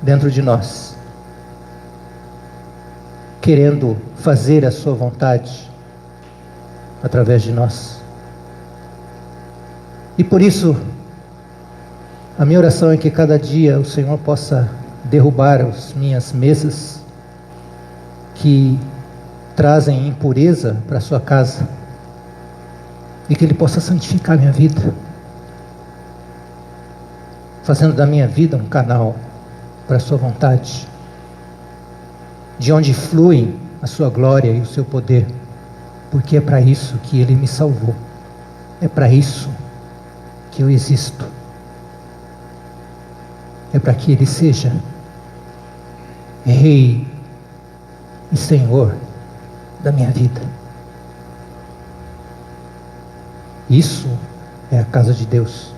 dentro de nós, querendo fazer a sua vontade através de nós. E por isso, a minha oração é que cada dia o Senhor possa derrubar as minhas mesas que trazem impureza para a sua casa, e que Ele possa santificar a minha vida, fazendo da minha vida um canal para a sua vontade, de onde flui a sua glória e o seu poder, porque é para isso que Ele me salvou, é para isso que eu existo, é para que Ele seja Rei e Senhor da minha vida. Isso é a casa de Deus.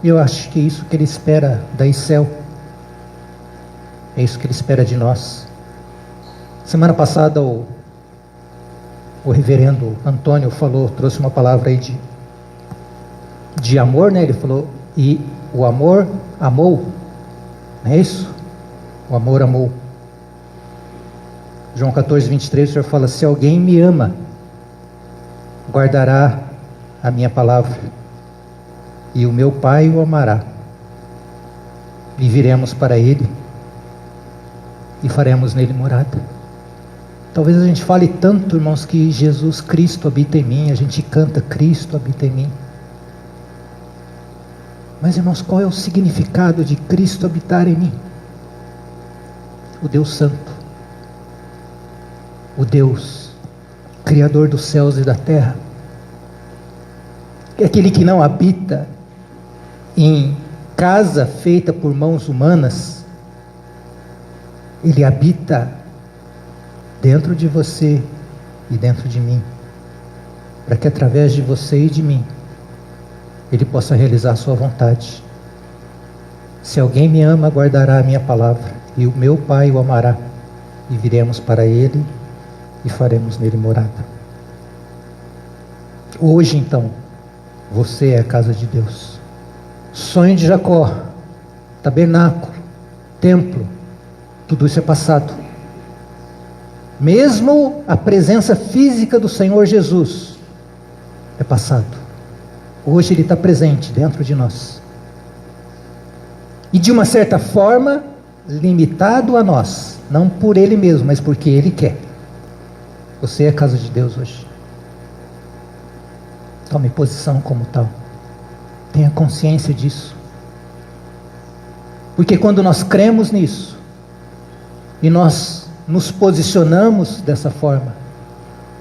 E eu acho que é isso que Ele espera da Icel. É isso que Ele espera de nós. Semana passada o reverendo Antônio trouxe uma palavra aí de amor, né? Ele falou, e o amor amou. Não é isso? O amor amou. João 14, 23, o Senhor fala, se alguém me ama, guardará a minha palavra, e o meu Pai o amará. Viveremos para Ele e faremos nele morada. Talvez a gente fale tanto, irmãos, que Jesus Cristo habita em mim, a gente canta Cristo habita em mim. Mas, irmãos, qual é o significado de Cristo habitar em mim? O Deus Santo, o Deus Criador dos céus e da terra, é aquele que não habita em casa feita por mãos humanas. Ele habita dentro de você e dentro de mim, para que através de você e de mim Ele possa realizar a sua vontade. Se alguém me ama, guardará a minha palavra, e o meu Pai o amará, e viremos para Ele e faremos nele morada. Hoje então, você é a casa de Deus. Sonho de Jacó, tabernáculo, templo, tudo isso é passado. Mesmo a presença física do Senhor Jesus é passado. Hoje Ele está presente dentro de nós. E de uma certa forma, limitado a nós, não por Ele mesmo, mas porque Ele quer. Você é a casa de Deus hoje. Tome posição como tal. Tenha consciência disso. Porque quando nós cremos nisso, e nós nos posicionamos dessa forma,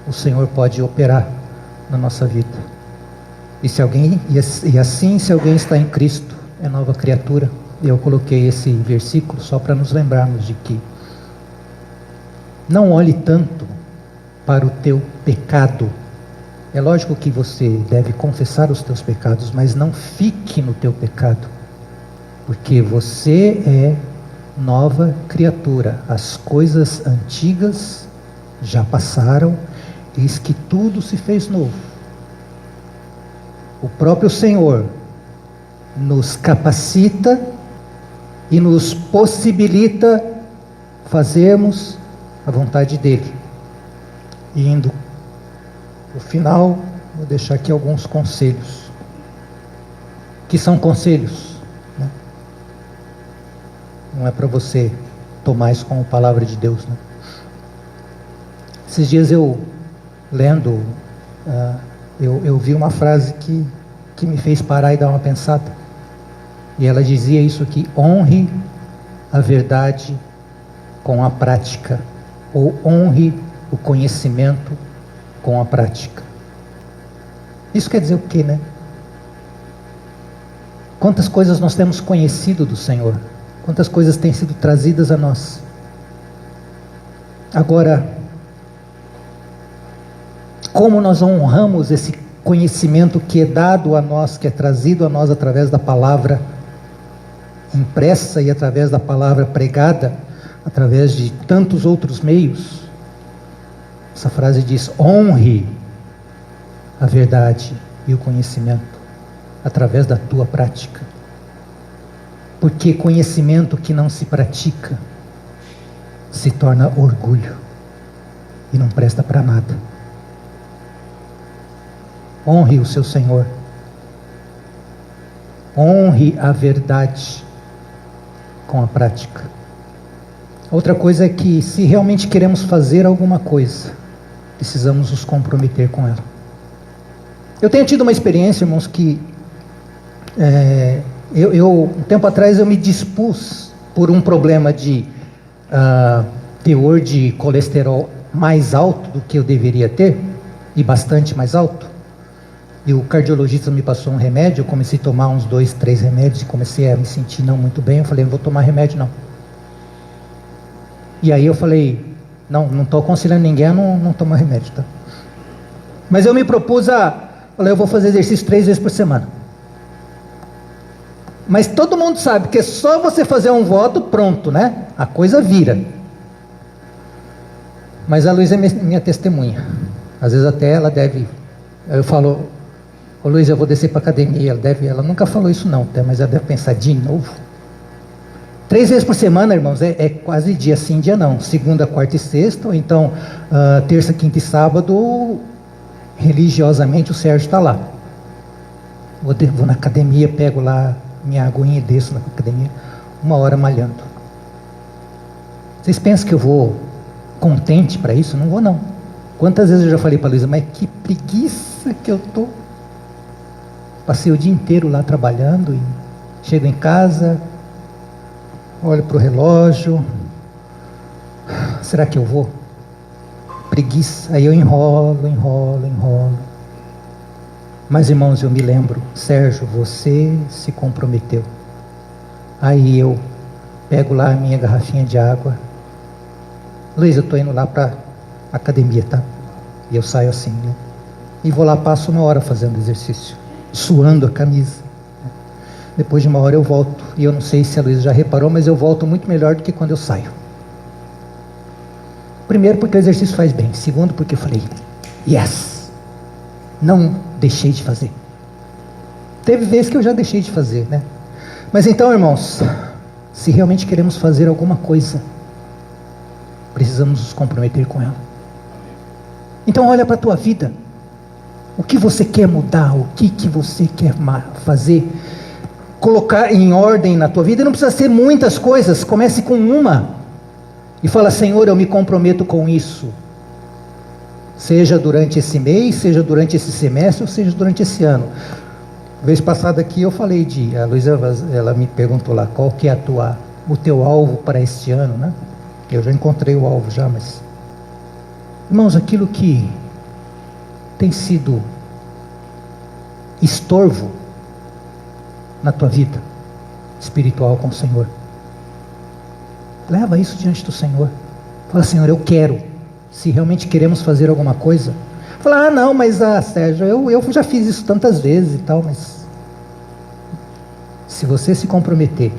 o Senhor pode operar na nossa vida. E assim, se alguém está em Cristo, é nova criatura. Eu coloquei esse versículo só para nos lembrarmos de que não olhe tanto para o teu pecado. É lógico que você deve confessar os teus pecados, mas não fique no teu pecado, porque você é nova criatura. As coisas antigas já passaram, eis que tudo se fez novo. O próprio Senhor nos capacita e nos possibilita fazermos a vontade dEle. E indo no final, vou deixar aqui alguns conselhos. Que são conselhos, né? Não é para você tomar isso como palavra de Deus, né? Esses dias eu lendo, eu vi uma frase que me fez parar e dar uma pensada. E ela dizia isso aqui: honre a verdade com a prática, ou honre o conhecimento com a prática. Isso quer dizer o quê, né? Quantas coisas nós temos conhecido do Senhor, quantas coisas têm sido trazidas a nós. Agora, como nós honramos esse conhecimento que é dado a nós, que é trazido a nós através da palavra impressa e através da palavra pregada, através de tantos outros meios. Essa frase diz: honre a verdade e o conhecimento através da tua prática. Porque conhecimento que não se pratica se torna orgulho e não presta para nada. Honre o seu Senhor. Honre a verdade com a prática. Outra coisa é que, se realmente queremos fazer alguma coisa, precisamos nos comprometer com ela. Eu tenho tido uma experiência, irmãos, que um tempo atrás eu me dispus por um problema de teor de colesterol mais alto do que eu deveria ter, e bastante mais alto. E o cardiologista me passou um remédio, eu comecei a tomar uns 2, 3 remédios, e comecei a me sentir não muito bem. Eu falei: não vou tomar remédio não. E aí eu falei: não estou aconselhando ninguém a não tomar remédio, tá? Mas eu me propus falei: eu vou fazer exercício 3 vezes por semana. Mas todo mundo sabe que é só você fazer um voto, pronto, né? A coisa vira. Mas a Luísa é minha testemunha. Às vezes até ela deve... Eu falo: ô Luísa, eu vou descer para a academia. Ela nunca falou isso não, tá? Mas ela deve pensar: de novo? 3 vezes por semana, irmãos, é quase dia sim, dia não. Segunda, quarta e sexta, ou então terça, quinta e sábado, religiosamente o Sérgio está lá. Vou na academia, pego lá minha aguinha e desço na academia, 1 hora malhando. Vocês pensam que eu vou contente para isso? Não vou não. Quantas vezes eu já falei para a Luísa: mas que preguiça que eu tô. Passei o dia inteiro lá trabalhando e chego em casa, olho para o relógio, será que eu vou? Preguiça. Aí eu enrolo. Mas, irmãos, eu me lembro: Sérgio, você se comprometeu. Aí eu pego lá a minha garrafinha de água. Luiz, eu estou indo lá para a academia, tá? E eu saio assim, né? E vou lá, passo 1 hora fazendo exercício, suando a camisa. Depois de 1 hora eu volto. E eu não sei se a Luísa já reparou, mas eu volto muito melhor do que quando eu saio. Primeiro, porque o exercício faz bem. Segundo, porque eu falei: yes! Não deixei de fazer. Teve vezes que eu já deixei de fazer, né? Mas então, irmãos, se realmente queremos fazer alguma coisa, precisamos nos comprometer com ela. Então olha para a tua vida. O que você quer mudar? O que você quer fazer? colocar em ordem na tua vida. E não precisa ser muitas coisas, comece com uma. E fala: Senhor, eu me comprometo com isso. Seja durante esse mês, seja durante esse semestre, ou seja durante esse ano. Vez passada aqui eu falei a Luísa, ela me perguntou lá, qual que é o teu alvo para este ano, né? Eu já encontrei o alvo já, mas... Irmãos, aquilo que tem sido estorvo na tua vida espiritual com o Senhor, leva isso diante do Senhor. Fala: Senhor, eu quero. Se realmente queremos fazer alguma coisa, fala: não, mas Sérgio, eu já fiz isso tantas vezes e tal. Mas se você se comprometer,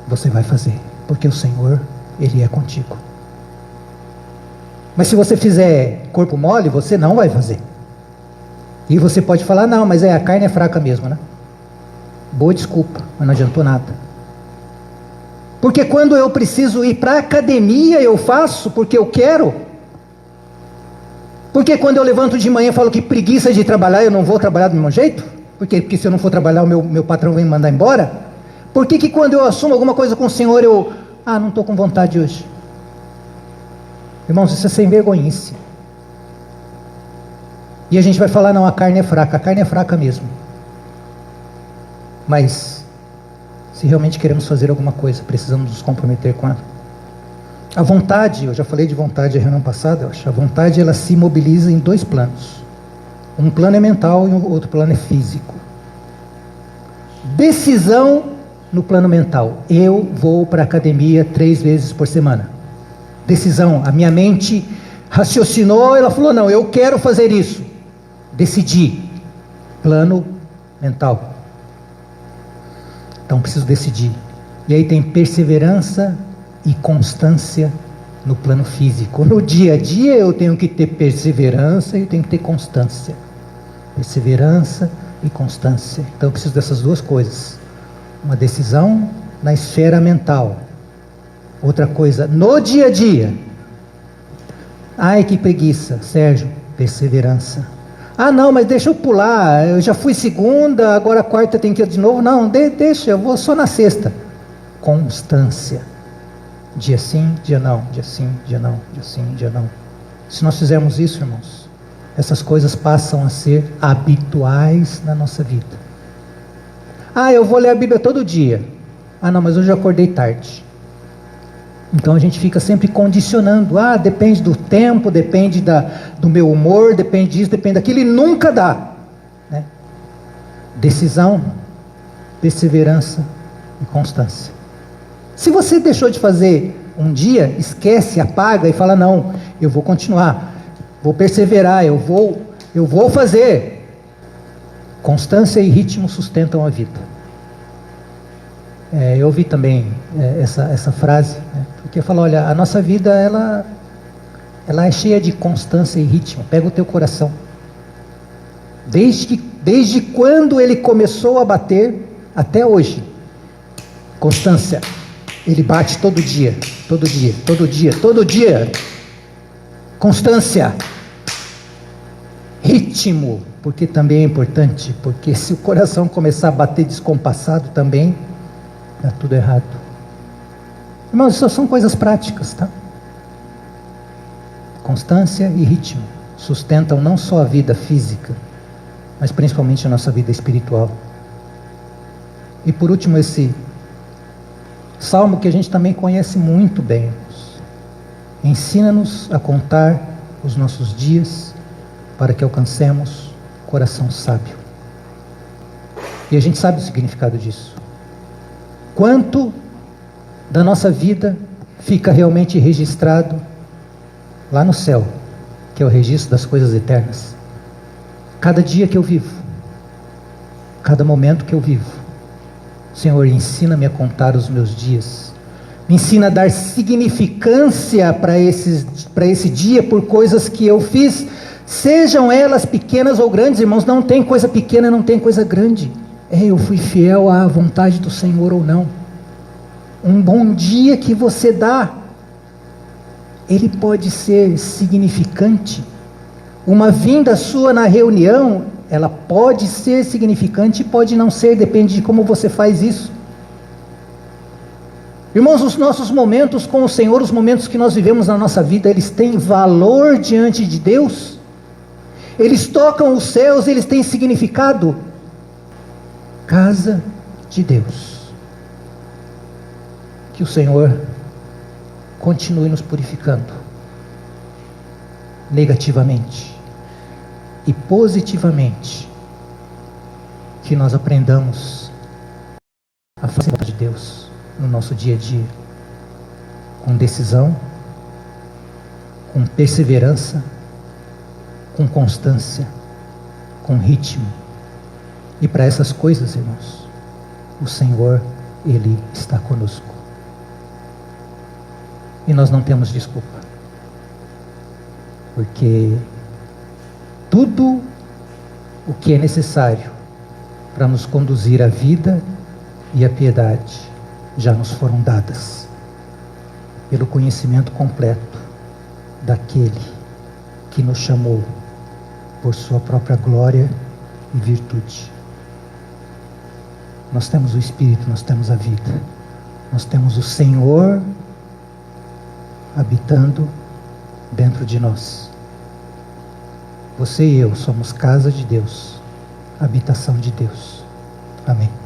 você vai fazer, porque o Senhor, Ele é contigo. Mas se você fizer corpo mole, você não vai fazer. E você pode falar: não, mas a carne é fraca mesmo, né? Boa desculpa, mas não adiantou nada. Porque quando eu preciso ir para a academia, eu faço porque eu quero. Porque quando eu levanto de manhã e falo que preguiça de trabalhar, eu não vou trabalhar do mesmo jeito? Porque se eu não for trabalhar, o meu patrão vem me mandar embora? Por que quando eu assumo alguma coisa com o Senhor, eu... não estou com vontade hoje? Irmãos, isso é sem vergonhice. E a gente vai falar: não, a carne é fraca mesmo. Mas... se realmente queremos fazer alguma coisa, precisamos nos comprometer com ela. A vontade, eu já falei de vontade na reunião passada, eu acho. A vontade, ela se mobiliza em dois planos. Um plano é mental e o outro plano é físico. Decisão no plano mental: eu vou para a academia 3 vezes por semana. Decisão, a minha mente raciocinou, ela falou: não, eu quero fazer isso. Decidi. Plano mental. Então preciso decidir. E aí tem perseverança e constância no plano físico. No dia a dia eu tenho que ter perseverança e eu tenho que ter constância. Perseverança e constância. Então eu preciso dessas duas coisas. Uma decisão na esfera mental. Outra coisa no dia a dia. Ai, que preguiça, Sérgio. Perseverança. Não, mas deixa eu pular, eu já fui segunda, agora quarta tem que ir de novo. Não, deixa, eu vou só na sexta. Constância. Dia sim, dia não, dia sim, dia não, dia sim, dia não. Se nós fizermos isso, irmãos, essas coisas passam a ser habituais na nossa vida. Eu vou ler a Bíblia todo dia. Não, mas hoje eu acordei tarde. Então a gente fica sempre condicionando. Depende do tempo, depende do meu humor, depende disso, depende daquilo, e nunca dá, né? Decisão, perseverança e constância. Se você deixou de fazer um dia, esquece, apaga e fala: não, eu vou continuar, vou perseverar, eu vou fazer. Constância e ritmo sustentam a vida. Eu ouvi também essa frase, né? Porque fala: olha, a nossa vida ela é cheia de constância e ritmo. Pega o teu coração. Desde quando ele começou a bater até hoje. Constância. Ele bate todo dia, todo dia, todo dia, todo dia. Constância. Ritmo, porque também é importante. Porque se o coração começar a bater descompassado também, está tudo errado. Irmãos, isso são coisas práticas, tá? Constância e ritmo sustentam não só a vida física, mas principalmente a nossa vida espiritual. E por último, esse salmo que a gente também conhece muito bem. Ensina-nos a contar os nossos dias para que alcancemos coração sábio. E a gente sabe o significado disso. Quanto da nossa vida fica realmente registrado lá no céu, que é o registro das coisas eternas. Cada dia que eu vivo, cada momento que eu vivo, Senhor, ensina-me a contar os meus dias. Me ensina a dar significância para esse dia por coisas que eu fiz, sejam elas pequenas ou grandes. Irmãos, não tem coisa pequena, não tem coisa grande. Eu fui fiel à vontade do Senhor ou não. Um bom dia que você dá, ele pode ser significante. Uma vinda sua na reunião ela pode ser significante e pode não ser, depende de como você faz isso. Irmãos, os nossos momentos com o Senhor, os momentos que nós vivemos na nossa vida, eles têm valor diante de Deus? Eles tocam os céus, eles têm significado? Casa de Deus. Que o Senhor continue nos purificando, negativamente e positivamente, que nós aprendamos a fazer a vontade de Deus no nosso dia a dia, com decisão, com perseverança, com constância, com ritmo. E para essas coisas, irmãos, o Senhor, Ele está conosco. E nós não temos desculpa, porque tudo o que é necessário para nos conduzir à vida e à piedade já nos foram dadas pelo conhecimento completo daquele que nos chamou por sua própria glória e virtude. Nós temos o Espírito, nós temos a vida, nós temos o Senhor habitando dentro de nós. Você e eu somos casa de Deus, habitação de Deus. Amém.